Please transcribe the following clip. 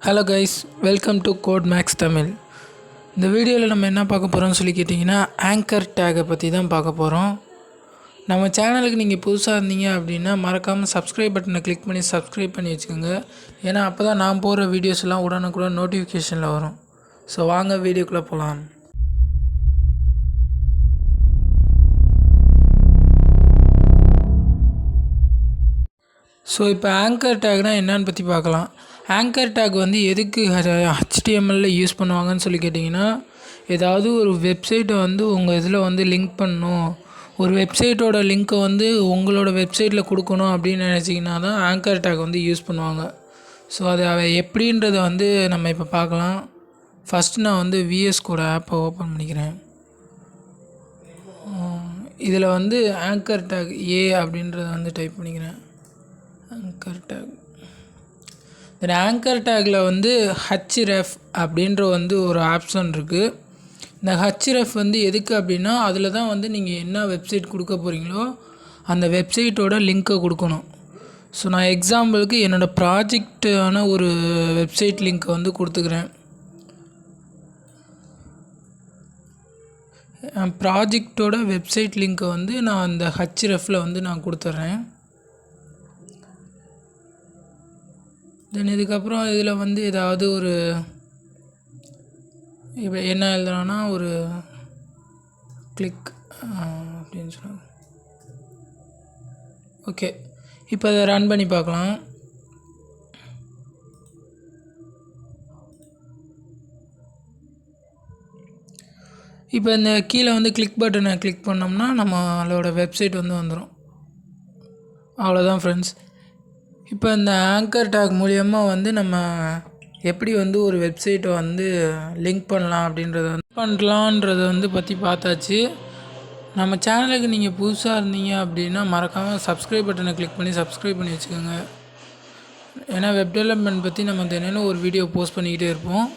Hello guys, welcome to codemax Tamil. இந்த வீடியோவில் நம்ம என்ன பார்க்க போகிறோம்னு சொல்லி கேட்டிங்கன்னா ஆங்கர் டேகை பற்றி தான் பார்க்க போகிறோம். நம்ம சேனலுக்கு நீங்கள் புதுசாக இருந்தீங்க அப்படின்னா மறக்காமல் சப்ஸ்கிரைப் பட்டனை கிளிக் பண்ணி சப்ஸ்கிரைப் பண்ணி வச்சுக்கோங்க. ஏன்னா அப்போ தான் நான் போகிற வீடியோஸ் எல்லாம் உடனுக்குடன் நோட்டிஃபிகேஷனில் வரும். ஸோ வாங்க வீடியோக்குள்ளே போகலாம். ஸோ இப்போ ஆங்கர் டேக்னால் என்னன்னு பற்றி பார்க்கலாம். ஆங்கர் டேக் வந்து எதுக்கு HTML யூஸ் பண்ணுவாங்கன்னு சொல்லி கேட்டிங்கன்னா, ஏதாவது ஒரு வெப்சைட்டை வந்து உங்கள் இதில் வந்து லிங்க் பண்ணணும், ஒரு வெப்சைட்டோட லிங்க்கை வந்து உங்களோட வெப்சைட்டில் கொடுக்கணும் அப்படின்னு நினச்சிங்கன்னா தான் ஆங்கர் டேக் வந்து யூஸ் பண்ணுவாங்க. ஸோ அது எப்படின்றத வந்து நம்ம இப்போ பார்க்கலாம். ஃபஸ்ட்டு நான் வந்து VS Code ஆப்பை ஓப்பன் பண்ணிக்கிறேன். இதில் வந்து ஆங்கர் டேக் அப்படின்றத வந்து டைப் பண்ணிக்கிறேன். ஆங்கர் டேக் தென் ஆங்கர் டேக்கில் வந்து href அப்படின்ற வந்து ஒரு ஆப்ஷன் இருக்குது. இந்த href வந்து எதுக்கு அப்படின்னா, அதில் தான் வந்து நீங்கள் என்ன வெப்சைட் கொடுக்க போகிறீங்களோ அந்த வெப்சைட்டோட லிங்க்கை கொடுக்கணும். ஸோ நான் எக்ஸாம்பிளுக்கு என்னோடய ப்ராஜெக்டான ஒரு வெப்சைட் லிங்க்கை வந்து கொடுத்துக்கிறேன். ப்ராஜெக்டோட வெப்சைட் லிங்க்கை வந்து நான் அந்த hrefல வந்து நான் கொடுத்துட்றேன். தென் இதுக்கப்புறம் இதில் வந்து ஏதாவது ஒரு இப்போ என்ன எழுதுனா ஒரு கிளிக் அப்படின்னு சொல்லுவாங்க. ஓகே, இப்போ அதை ரன் பண்ணி பார்க்கலாம். இப்போ இந்த கீழே வந்து கிளிக் பட்டனை கிளிக் பண்ணோம்னா நம்மளோட வெப்சைட் வந்து வந்துடும். அவ்வளோதான் ஃப்ரெண்ட்ஸ். இப்போ இந்த ஆங்கர் டேக் மூலயமா வந்து நம்ம எப்படி வந்து ஒரு வெப்சைட்டை வந்து லிங்க் பண்ணலாம் அப்படின்றத வந்து பற்றி பார்த்தாச்சு. நம்ம சேனலுக்கு நீங்கள் புதுசாக இருந்தீங்க அப்படின்னா மறக்காமல் சப்ஸ்கிரைப் பட்டனை கிளிக் பண்ணி சப்ஸ்கிரைப் பண்ணி வச்சுக்கோங்க. ஏன்னா வெப் டெவலப்மெண்ட் பற்றி நம்ம தினம் ஒரு வீடியோ போஸ்ட் பண்ணிக்கிட்டே இருப்போம்.